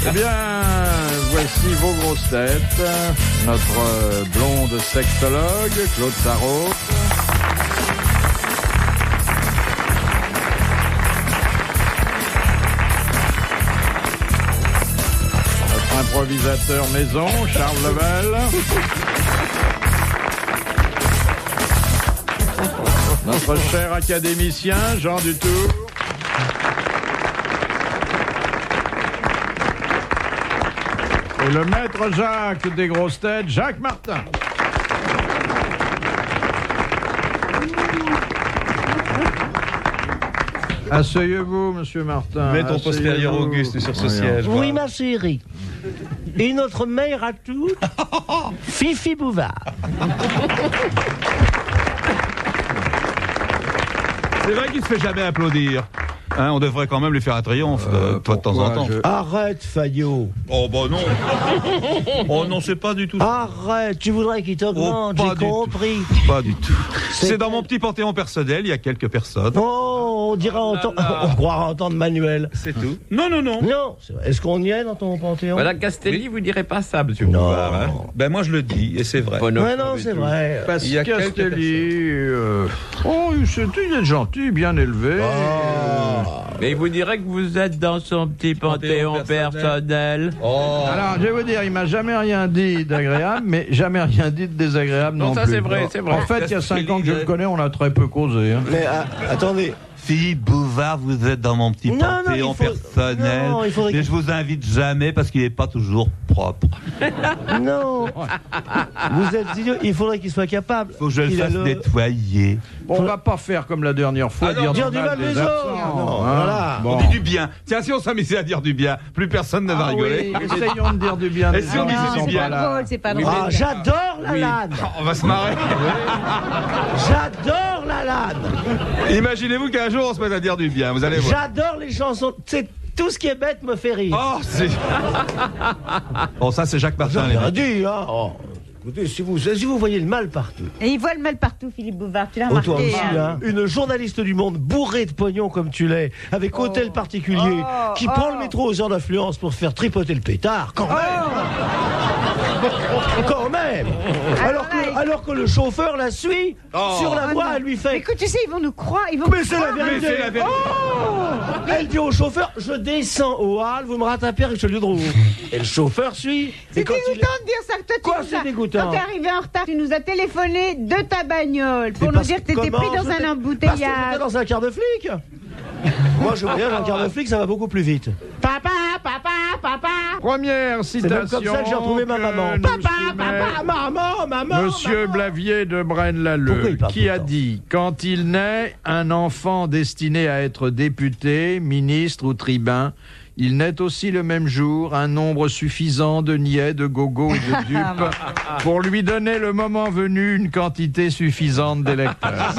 Eh bien, voici vos grosses têtes. Notre blonde sexologue, Claude Sarraute. Notre improvisateur maison, Charles Level. Notre cher académicien, Jean Dutour. Et le maître Jacques des grosses têtes, Jacques Martin. Asseyez-vous, monsieur Martin. Mets ton postérieur Auguste sur ce siège. Oui, ma chérie. Et notre mère à toutes, Fifi Bouvard. C'est vrai qu'il ne se fait jamais applaudir. Hein, on devrait quand même lui faire un triomphe de temps en temps. Arrête, Fayot. Oh bah non. Oh non, c'est pas du tout. Arrête, tu voudrais qu'il t'augmente, Oh, j'ai compris. Pas du tout. C'est dans mon petit panthéon personnel, il y a quelques personnes. Oh, on dirait on croira entendre Manuel. C'est tout. Non. Non, c'est vrai. Est-ce qu'on y est dans ton panthéon? Madame Castelli, vous direz pas ça, monsieur Non. Bouvard. Hein. Ben moi je le dis, et c'est vrai. Ouais, non, c'est vrai. Parce Il y a quelques Castelli, il est gentil, bien élevé. Mais vous direz que vous êtes dans son petit panthéon personnel. Oh. Alors, je vais vous dire, il m'a jamais rien dit d'agréable, mais jamais rien dit de désagréable non, Non, ça plus. c'est vrai, c'est vrai. En fait, il y a 5 ans que je le connais, on a très peu causé. Hein. Mais attendez. Philippe Bouvard, vous êtes dans mon petit panthéon personnel. Non, il faudrait mais je vous invite jamais parce qu'il n'est pas toujours propre. Non. Vous êtes idiot, il faudrait qu'il soit capable. Faut que je le fasse nettoyer. Bon, on va pas faire comme la dernière fois, non, dire du mal des autres. Non, voilà. Bon. On dit du bien. Tiens, si on s'amusait à dire du bien, plus personne ne va rigoler. Oui, essayons de dire du bien. Et des si gens on disait qui du sont bien pas là. C'est pas Oui, drôle. Ah, j'adore la LAN. On va se marrer. J'adore la LAN. Imaginez-vous qu'un jour on se mette à dire du bien, vous allez voir. J'adore les chansons. C'est tout ce qui est bête me fait rire. Oh, c'est. Bon, ça c'est Jacques Martin. J'ai les rien mecs. dit, hein. Oh. Écoutez, si vous voyez le mal partout. Et il voit le mal partout, Philippe Bouvard. Tu l'as Oh, toi remarqué. aussi, hein. Une journaliste du Monde bourrée de pognon comme tu l'es, avec hôtel particulier, qui prend le métro aux heures d'affluence pour faire tripoter le pétard. Quand même. Quand même. Alors que le chauffeur la suit sur la voie, elle lui fait. Écoute, tu sais, ils vont nous croire. Ils vont Mais nous c'est la croire. vérité. c'est la vérité. Elle dit au chauffeur, je descends au hall, vous me rattrapez avec Richelieu de Roux. Et le chauffeur suit. C'est Et quand il dégoûtant de dire ça. Toi, Quoi, tu nous c'est as- dégoûtant Quand t'es arrivé en retard, tu nous as téléphoné de ta bagnole pour Mais nous parce dire que t'étais comment pris dans j'étais- un Parce que embouteillage. j'étais dans un quart de flic. Moi, je voyage un quart de flic, ça va beaucoup plus vite. Papa. Première C'est même citation. comme ça que j'ai retrouvé ma maman. que nous Maman, maman. Monsieur Blavier de Braine-l'Alleud, Pourquoi il parle qui tout le a temps dit « Quand il naît, un enfant destiné à être député, ministre ou tribun, il naît aussi le même jour un nombre suffisant de niais, de gogos et de dupes pour lui donner le moment venu une quantité suffisante d'électeurs.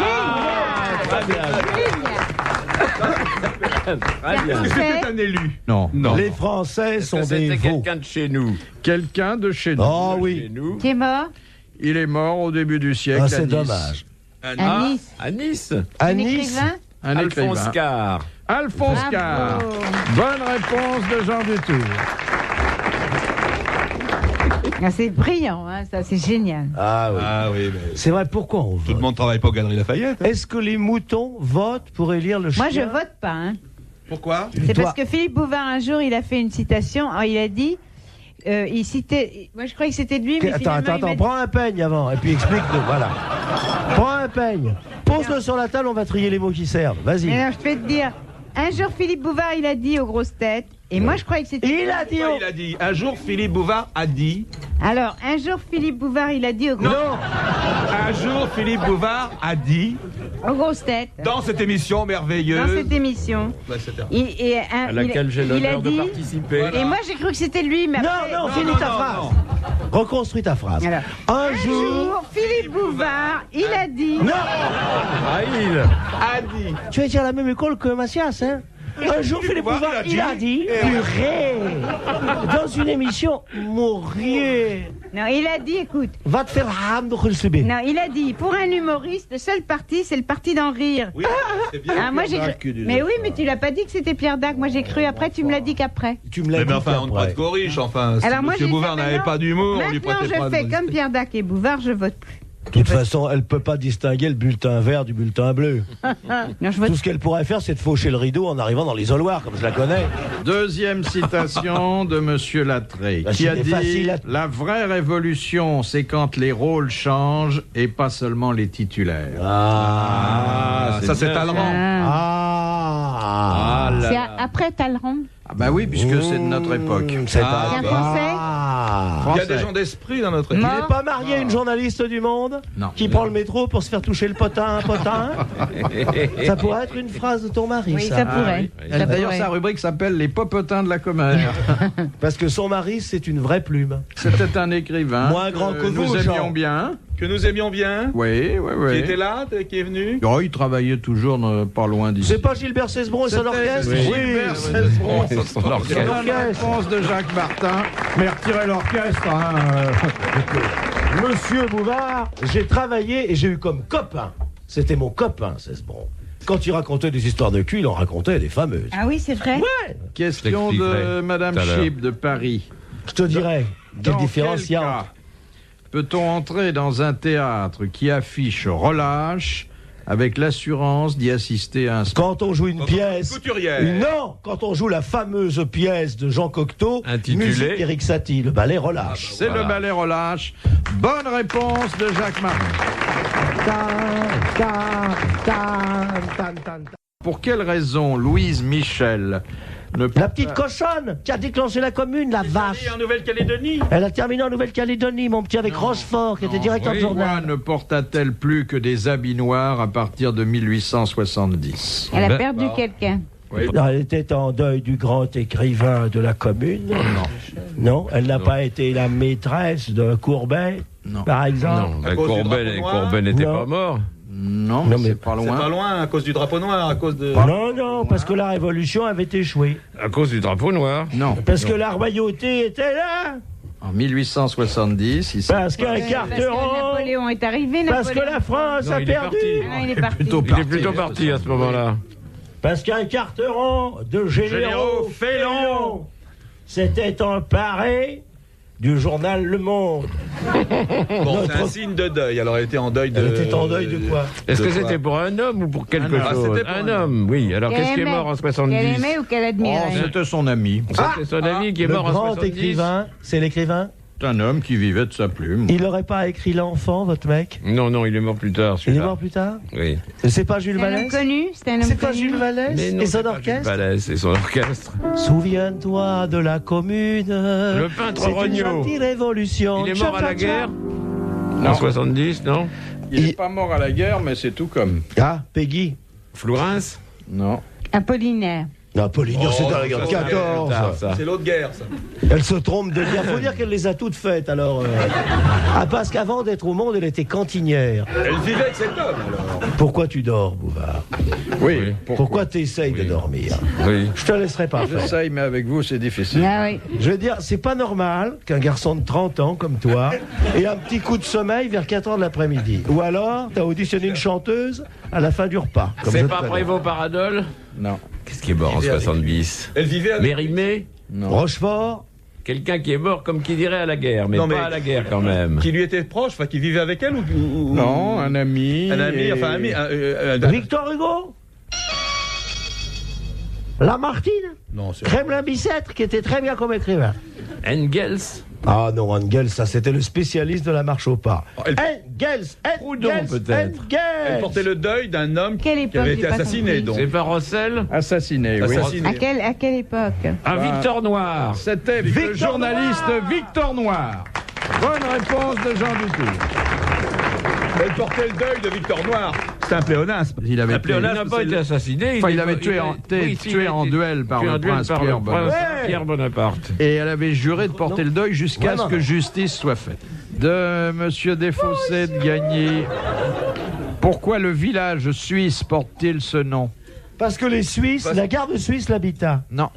C'est un élu. » Non. Les Français sont des C'était veaux. quelqu'un de chez nous. Quelqu'un de chez nous. Oh oui. Chez nous. Qui est mort Il est mort au début du siècle Ah, à c'est Nice. dommage. à Nice. À Nice. À Un Nice, écrivain. Un Alphonse écrivain. Carr. Alphonse Carr. Bravo. Bonne réponse de Jean Dutour. Ah, c'est brillant, hein, ça, c'est génial. Ah oui. Ah oui, mais C'est vrai, pourquoi on tout vote? le monde travaille pas aux Galeries Lafayette. hein. Est-ce que les moutons votent pour élire le chien? Moi, je vote pas. Hein. Pourquoi? C'est Toi- parce que Philippe Bouvard, un jour, il a fait une citation. Il a dit, il citait. Moi, je croyais que c'était de lui, mais finalement, il m'a dit- Prends un peigne avant, et puis explique-nous, voilà. Prends un peigne. Pose-le sur la table, on va trier les mots qui servent. Vas-y. Mais non, je peux te dire. Un jour, Philippe Bouvard, il a dit aux grosses têtes. Et moi, je croyais que c'était. Il a dit... Il a dit, un jour Philippe Bouvard a dit. Alors, un jour, Philippe Bouvard, il a dit aux grosses, Non. Un jour Philippe Bouvard a dit aux grosses têtes, dans cette émission dans merveilleuse. cette émission, etc. À laquelle j'ai il a l'honneur de dit. participer. Et moi, j'ai cru que c'était lui, mais après- Non, finis ta phrase. Reconstruis ta phrase. Alors, Un un jour... jour, Philippe Bouvard, il a dit. Non, A dit. tu vas dire la même école que Macias, hein? Un jour, Philippe Bouvard, il a dit, purée, dans une émission, Maurier, Non, il a dit, écoute. Va te faire Non, il a dit, pour un humoriste, le seul parti, c'est le parti d'en rire. Oui, c'est bien. Ah, moi, j'ai Dac cru... qui disait Mais oui, ça. mais tu l'as pas dit que c'était Pierre Dac. Moi, j'ai cru après, tu me l'as dit qu'après. Tu me l'as dit. Mais enfin, on ne après. prête qu'aux riches. Enfin, si Alors, moi, M. j'ai Bouvard fait n'avait maintenant- pas d'humour, on lui Maintenant, prêtait pas je fais comme Pierre Dac et Bouvard, je vote plus. De toute façon, elle peut pas distinguer le bulletin vert du bulletin bleu. Non, je vote Tout ce qu'elle pourrait faire, c'est de faucher le rideau en arrivant dans l'isoloir, comme je la connais. Deuxième citation de Monsieur Lattré, Bah, qui a c'était dit facile à- La vraie révolution, c'est quand les rôles changent et pas seulement les titulaires. Ah, ça c'est Talleyrand. Ah, C'est après Talleyrand. Ah bah oui, puisque c'est de notre époque. C'est Ah, C'est un bah. Français. Ah. Il y a Français. des gens d'esprit dans notre Il équipe. n'est pas marié à une journaliste du Monde Non. qui prend le métro pour se faire toucher le potin, potin. Ça pourrait être une phrase de ton mari, Oui, ça. ça pourrait. Ça D'ailleurs, pourrait. sa rubrique s'appelle Les popotins de la commère. Parce que son mari, c'est une vraie plume. C'était un écrivain. Moins grand que vous, nous Jean. aimions bien. Que nous aimions bien. Oui, oui, oui. Qui était là, qui est venu. Oh, il travaillait toujours pas loin d'ici. C'est pas Gilbert Cesbron et son C'était orchestre Gilbert Cesbron. Son Bonne orchestre. réponse de Jacques Martin. Mais retirez l'orchestre. Hein. Monsieur Bouvard, j'ai travaillé et j'ai eu comme copain. C'était mon copain, Cesbron. Quand il racontait des histoires de cul, il en racontait des fameuses. Ah oui, c'est vrai. Question de t'expliquerai Madame tout à l'heure. Chib de Paris. Je te dirais, quelle Dans différence quel il y a cas entre... peut-on entrer dans un théâtre qui affiche relâche avec l'assurance d'y assister à un spectacle? Quand on joue une pièce... Couturière. Non, quand on joue la fameuse pièce de Jean Cocteau, Intitulée musique Éric Satie, le ballet relâche. C'est le ballet relâche. Bonne réponse de Jacques Martin. Pour quelle raison Louise Michel ne peut La petite cochonne qui a déclenché la commune, la vache. en Nouvelle-Calédonie. Elle a terminé en Nouvelle-Calédonie, mon petit, avec Rochefort, qui était directeur de Pourquoi journal. ne porta-t-elle plus que des habits noirs à partir de 1870? Elle a Ben, perdu quelqu'un. Elle était en deuil du grand écrivain de la commune. Non, elle n'a pas été la maîtresse de Courbet, Non. par exemple. Non, À cause du drapeau noir. Courbet n'était Non. pas mort. Non, Non, mais mais c'est pas C'est loin. pas loin à cause du drapeau noir, à cause de. Non, non, parce que la révolution avait échoué. À cause du drapeau noir. Non. Parce que la royauté était là. En 1870, il s'est Parce qu'un Parce que Carteron. Napoléon est arrivé. Parce que Napoléon. la France Non, a il est perdu. parti. Ah, il est parti. plutôt Il est plutôt parti à ce moment-là. Parce qu'un Carteron de généraux Généraux félons s'était emparé du journal Le Monde. Bon, c'est un signe de deuil. Alors, elle était en deuil de. Elle était en deuil de quoi? Est-ce que De quoi c'était pour un homme ou pour quelque Un homme. Ah, chose? c'était pour Un un homme, oui. Alors Qu'elle qu'est-ce qui est aimait. mort en Qu'elle 70? aimait ou qu'elle Oh, admirait. c'était son ami. C'était son ami qui est Le mort en grand 70. écrivain, c'est l'écrivain. C'est un homme qui vivait de sa plume. Il n'aurait pas écrit L'Enfant, votre mec? Non, non, il est mort plus tard, Il est celui-là. mort plus tard? Oui. C'est pas Jules C'est un homme Vallès? connu. C'est un homme C'est pas connu. Jules Vallès Mais non, et c'est son pas orchestre? Jules Vallès et son orchestre. Souviens-toi de la commune. Le peintre C'est une Regnault. gentille révolution. Il est mort à la Tcha, tcha, tcha. guerre Non. En 70, non? Il n'est pas mort à la guerre, mais c'est tout comme. Ah, Peggy. Flourens? Non. Apollinaire. Non, Apollinaire, c'est dans la guerre de ça, 14. ça. C'est l'autre guerre, ça. Elle se trompe de dire. Faut dire qu'elle les a toutes faites, alors. Ah, parce qu'avant d'être au monde, elle était cantinière. Elle vivait avec cet homme, alors. Pourquoi tu dors, Bouvard? Oui. Pourquoi tu essayes de dormir? Oui. Je te laisserai pas faire. J'essaye, mais avec vous, c'est difficile. Ah oui. Je veux dire, c'est pas normal qu'un garçon de 30 ans comme toi ait un petit coup de sommeil vers 4 heures de l'après-midi. Ou alors, t'as auditionné une chanteuse à la fin du repas. comme je C'est te pas connais. Prévost Paradol? Non. Qu'est-ce qui est mort en 70? Elle vivait avec. Mérimée? Non. Rochefort. Quelqu'un qui est mort comme qui dirait à la guerre, mais Non, mais- pas à la guerre quand même. Qui lui était proche, enfin, qui vivait avec elle ou- Non, un ami. Un ami, et- enfin, un ami. Victor Hugo. Lamartine. Non, c'est. Kremlin Bicêtre, qui était très bien comme écrivain. Engels? Ah non, Engels, ça c'était le spécialiste de la marche au pas. Elle- Engels, Proudhon, Engels, peut-être. Elle portait le deuil d'un homme Quelle qui époque, avait j'ai été pas assassiné, compris. donc. C'est pas Rossel? Assassiné, oui. Assassiné. À quelle époque? Un Victor Noir. C'était le Victor journaliste Victor Noir. Bonne réponse de Jean Dutour. Elle portait le deuil de Victor Noir. C'était un pléonasme. Il avait Un tué, Il pléonasme, n'a pas c'est été le- assassiné. Enfin, il avait tué en- été tué en duel par le prince Pierre Bonaparte. Pierre Bonaparte. Et elle avait juré de porter le deuil jusqu'à Ouais, ce non, que non. justice soit faite. De Monsieur Desfossés de Gagny. Pourquoi le village suisse porte-t-il ce nom? Parce que les Suisses, la garde suisse l'habitat. Non.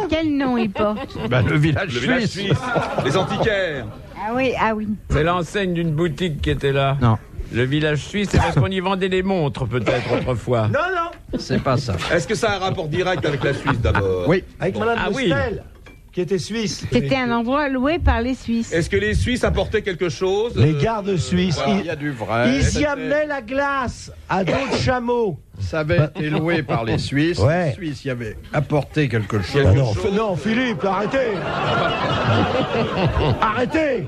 Quel nom il porte? Ben, le village Le village suisse. suisse. Les antiquaires. Ah oui, ah oui. C'est l'enseigne d'une boutique qui était là. Non. Le village suisse, c'est parce qu'on y vendait des montres, peut-être, autrefois. Non, non. C'est pas ça. Est-ce que ça a un rapport direct avec la Suisse d'abord? Oui. Avec Madame Ah de oui. Stel, qui était suisse. C'était un endroit loué par les Suisses. Est-ce que les Suisses apportaient quelque chose? Les gardes suisses. voilà. Il y a du vrai. Ils y amenaient la glace à dos de chameau. Ça avait été loué par les Suisses. Ouais. Les Suisses y avaient apporté quelque chose. Ah non, non, Philippe, arrêtez. Arrêtez.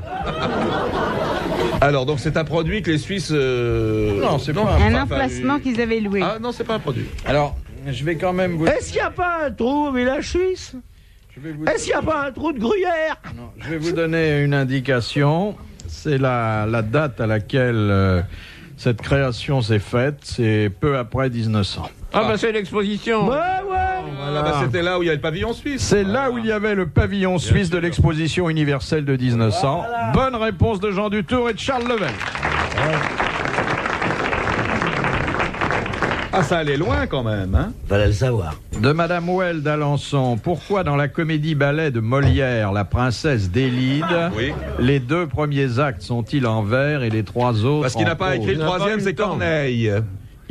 Alors, donc c'est un produit que les Suisses... Non, c'est pas Un enfin, emplacement qu'ils avaient loué. Ah non, c'est pas un produit. Alors, je vais quand même vous... Est-ce qu'il n'y a pas un trou au village suisse? Je vais vous... Est-ce qu'il n'y a pas un trou de gruyère? Non, je vais vous donner une indication. C'est la date à laquelle cette création s'est faite. C'est peu après 1900. Ah, bah, c'est l'exposition. Ouais, ouais. Ah, bah, c'était là où il y a le pavillon suisse. C'est là où il y avait le pavillon suisse de l'exposition universelle de 1900. Bonne réponse de Jean Dutour et de Charles Level. Ah, ça allait loin quand même, hein? Fallait le savoir. De Madame Well d'Alençon. Pourquoi dans la comédie ballet de Molière, La princesse d'Élide, Oui. les 2 premiers actes sont-ils en vers et les 3 autres Parce qu'il n'a en pas prose? écrit le Il n'a pas troisième, eu c'est le temps. Corneille.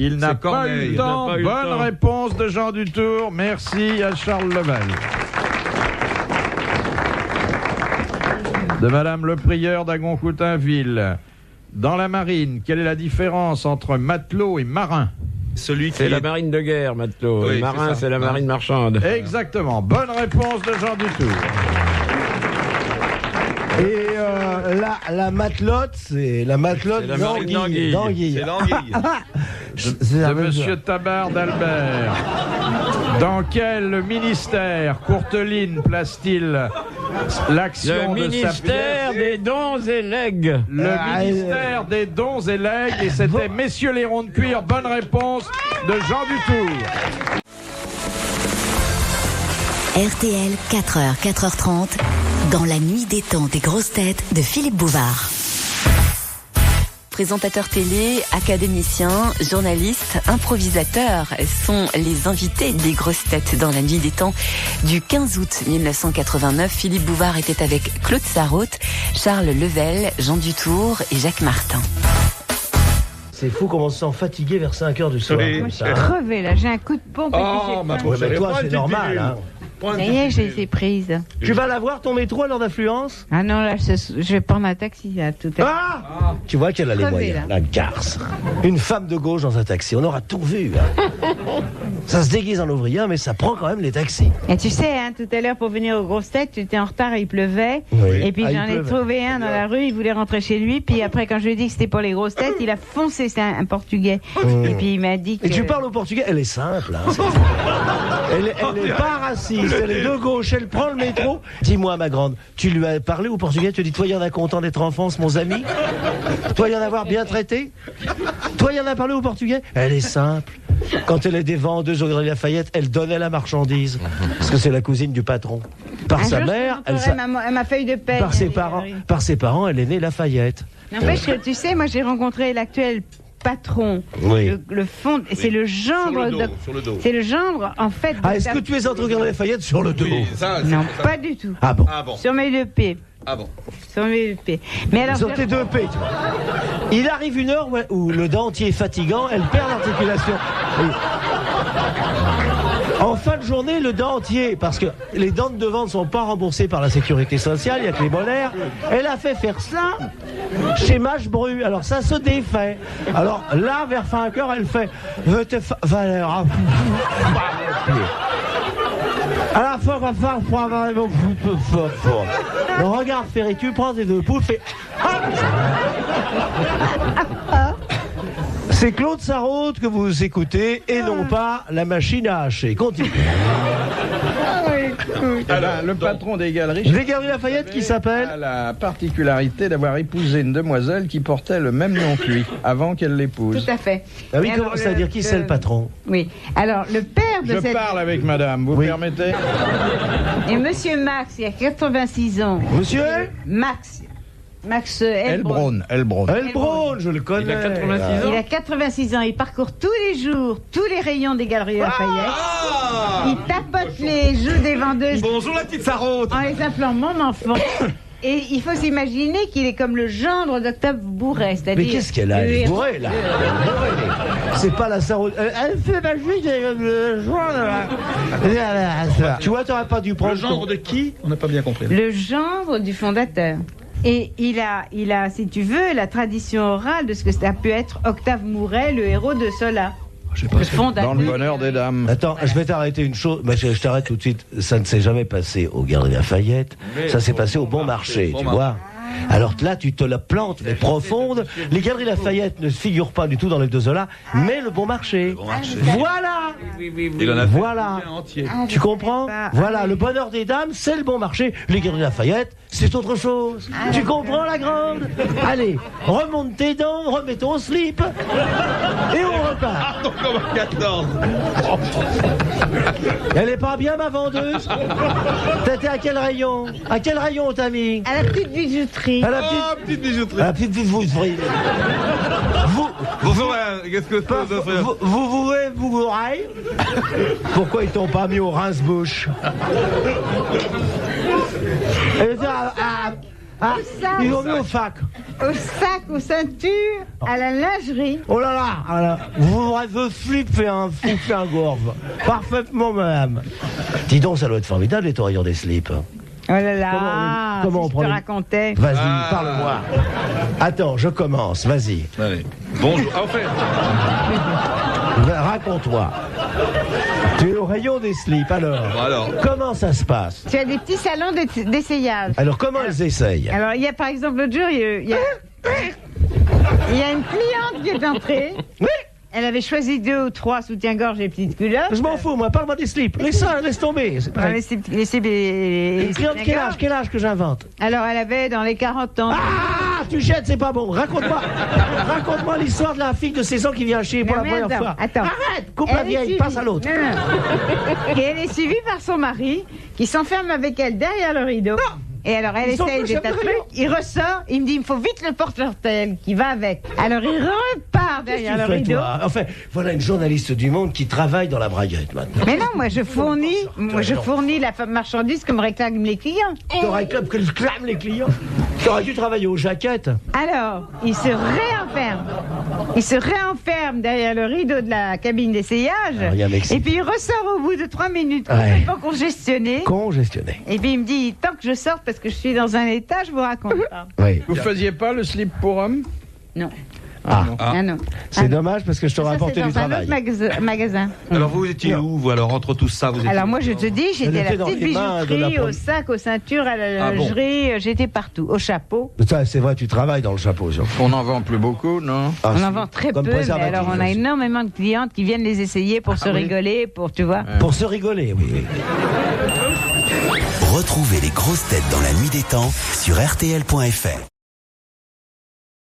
Il n'a C'est pas eu Corneille. le temps. Il n'a pas eu le Bonne temps. réponse de Jean Dutour. Merci à Charles Level. De Madame le Prieur d'Agon-Coutainville. Dans la marine, quelle est la différence entre matelot et marin? Celui qui C'est la est... marine de guerre, matelot. Oui, Le c'est marin, ça. c'est la marine marchande. Exactement. Bonne réponse de Jean Dutour. Et la matelote, c'est la matelote C'est la marine d'anguille. d'anguille. C'est l'anguille. C'est la De même Monsieur chose. Tabar d'Albert. Dans quel ministère Courteline place-t-il l'action Le de sa ministère pièce? des dons et legs. Le ministère des dons et legs, et c'était Messieurs les ronds de cuir. Bonne réponse de Jean Dutour. RTL, 4h, 4h30, dans la nuit détente des grosses têtes de Philippe Bouvard. Présentateur télé, académicien, journaliste, improvisateur sont les invités des grosses têtes dans la nuit des temps du 15 août 1989. Philippe Bouvard était avec Claude Sarraute, Charles Level, Jean Dutour et Jacques Martin. C'est fou comment on se sent fatigué vers 5h du soir. Oui. Moi, je suis crevée, là. J'ai un coup de pompe. Oh, ma Ouais, mais toi, c'est normal. Hein. Ça y est, j'ai été prise. Tu vas la voir ton métro à l'heure d'affluence? Ah non, là, je vais prendre un taxi, là, tout à l'heure. Ah, tu vois qu'elle a les Crevée, moyens, là. la garce. Une femme de gauche dans un taxi, on aura tout vu. Hein. Ça se déguise en ouvrier, mais ça prend quand même les taxis. Et tu sais, hein, tout à l'heure, pour venir aux grosses têtes, tu étais en retard, il pleuvait. Oui. Et puis Ah, il j'en ai pleuvait. trouvé un dans la rue, il voulait rentrer chez lui. Puis après, quand je lui ai dit que c'était pour les grosses têtes, il a foncé, c'est un Portugais. Et puis il m'a dit que... Et tu parles au portugais, elle est simple. Hein, elle est pas raciste, elle est de gauche, elle prend le métro. Dis-moi, ma grande, tu lui as parlé au portugais, tu dis, toi, il y en a content d'être en France, mon ami? Toi, il y en a avoir bien traité? Toi, il y en a parlé au portugais? Elle est simple. Quand elle est des vendeuses au Galeries Lafayette, elle donnait la marchandise. Parce que c'est la cousine du patron. Par Un sa jour, je mère, te montrerai ma feuille de paie. par ses parents, elle est née Lafayette. N'empêche que, tu sais, moi j'ai rencontré l'actuel patron, Oui. le fond, c'est le gendre, Sur le dos. c'est le gendre en fait. Ah, est-ce que tu es entre Galeries Lafayette sur le dos? Oui, ça, Non, c'est ça. pas du tout. Ah bon? Ah bon. Sur mes deux pieds. Ah bon. Sur mes deux pieds. Mais alors, Sur tes deux P, tu vois. Il arrive une heure où le dentier est fatigant, elle perd l'articulation. Oui. En fin de journée, le dentier, parce que les dents de devant ne sont pas remboursées par la sécurité sociale, il n'y a que les molaires, elle a fait faire ça chez Machebru. Alors ça se défait. Alors là, vers fin cœur, elle fait Valère. À la fois, va faire regarde, Ferry, tu prends tes deux poules, fais. C'est Claude Sarraute que vous écoutez et non pas la machine à hacher. Continue. Le patron des galeries... Les Galeries Lafayette qui a s'appelle. la particularité d'avoir épousé une demoiselle qui portait le même nom que lui, avant qu'elle l'épouse. tout à fait. Ah oui, Et comment alors, ça veut dire qui c'est le patron? Oui. Alors, le père de Je cette... parle avec madame, vous Oui. permettez? Et monsieur Max, il y a 86 ans. Monsieur Max Elbron. Elbron. Elbron, je le connais. Il a 86 ans. Il a 86 ans, il parcourt tous les jours, tous les rayons des Galeries Lafayette. Il tapote les joues des vendeuses Bonjour la petite Sarraute. en les appelant mon enfant. Et il faut s'imaginer qu'il est comme le gendre d'Octave Bourret, c'est-à-dire... Mais qu'est-ce qu'elle a, elle est bourrée, là. C'est pas la sarreau... Elle fait ma juge, le gendre... Tu vois, t'aurais pas dû prendre... Le gendre de qui? On n'a pas bien compris. Le gendre du fondateur. Et il a, si tu veux, la tradition orale de ce que ça a pu être Octave Mouret, le héros de Zola. Le fondateur. Dans le bonheur des dames. Attends, je vais t'arrêter une chose. Bah, je t'arrête tout de suite. Ça ne s'est jamais passé aux Galeries Lafayette. Ça s'est passé au Bon Marché, tu vois. Alors là, tu te la plantes, mais profonde. Les Galeries Lafayette ne figurent pas du tout dans les deux Zola, mais le Bon Marché. Voilà. Il en a fait Voilà. un entier. Tu comprends? Voilà, le bonheur des dames, c'est le Bon Marché. Les Galeries Lafayette, c'est autre chose. Tu comprends, la grande? Allez, remonte tes dents, remets ton slip, et on repart. Donc comme à 14. Elle est pas bien, ma vendeuse? T'étais à quel rayon? À quel rayon on t'a mis? À la petite bijouterie. À la Petite bijouterie. à la petite bijouterie. Bonjour, qu'est-ce que c'est d'offrir? Vous oreilles? Pourquoi ils t'ont pas mis au rince-bouche? Ils ont mis au fac. Au sac, aux ceintures, à la lingerie. Oh là là, vous rêvez flip fait un fou, fait un gorve. Parfaitement, madame. Dis donc, ça doit être formidable, les tourillons des slips. Oh là là, Comment on si je prend te les- racontais. Vas-y, parle-moi. Attends, je commence, vas-y. Allez. Bonjour. Ah, en fait, Raconte-moi. Tu es au rayon des slips, alors. bon, alors. Comment ça se passe? Tu as des petits salons d'essayage. Alors, comment elles essayent? Alors, il y a par exemple l'autre jour, il y a une cliente qui est entrée. Oui. Elle avait choisi 2 ou 3 soutiens-gorge et petites culottes. Je m'en fous, moi, parle-moi des slips. Laisse ça, laisse tomber. C'est On va pareil. laisser les Une cliente, quel âge que j'invente? Alors, elle avait dans les 40 ans. Ah, tu jettes, c'est pas bon. Raconte-moi l'histoire de la fille de 16 ans qui vient chez pour la Mais première attends, fois. attends. Arrête, coupe la Elle est vieille, suivie. passe à l'autre. Non, non. Et elle est suivie par son mari, qui s'enferme avec elle derrière le rideau. Et alors, elle Ils sont essaye tous des chefs tas de de trucs. rayon. Il ressort, il me dit, il me faut vite le porte-hertel qui va avec. Alors, il repart derrière le Qu'est-ce que tu fais, rideau. toi? Enfin, voilà une journaliste du Monde qui travaille dans la braguette maintenant. Mais non, moi, je fournis la marchandise que me réclament les clients. T'aurais que clament les clients. T'aurais dû travailler aux jaquettes. Alors, il se réenferme. Il se réenferme derrière le rideau de la cabine d'essayage. Ah, rien avec ça. Et puis, il ressort au bout de 3 minutes, Ouais. complètement congestionné. Congestionné. Et puis il me dit, tant que je sorte, parce que je suis dans un état, je vous raconte pas. Oui. Vous faisiez pas le slip pour homme? Non. Ah, Ah non. c'est dommage parce que je t'aurais Ça, apporté c'est du dans un travail. autre magasin. Alors vous étiez où, vous, alors, entre tout ça, vous étiez Alors moi je te dis, j'étais Elle à la était dans petite les mains de bijouterie, la au sac, aux ceintures, à la Ah bon. lingerie, j'étais partout, au chapeau. Ça, c'est vrai, tu travailles dans le chapeau, ça. On n'en vend plus beaucoup, non? Ah, On si. en vend très Comme peu, mais préservatif, alors on a aussi. énormément de clientes qui viennent les essayer pour se oui. rigoler, pour, tu vois. Pour se rigoler, oui. oui. Retrouvez les grosses têtes dans la nuit des temps sur RTL.fr.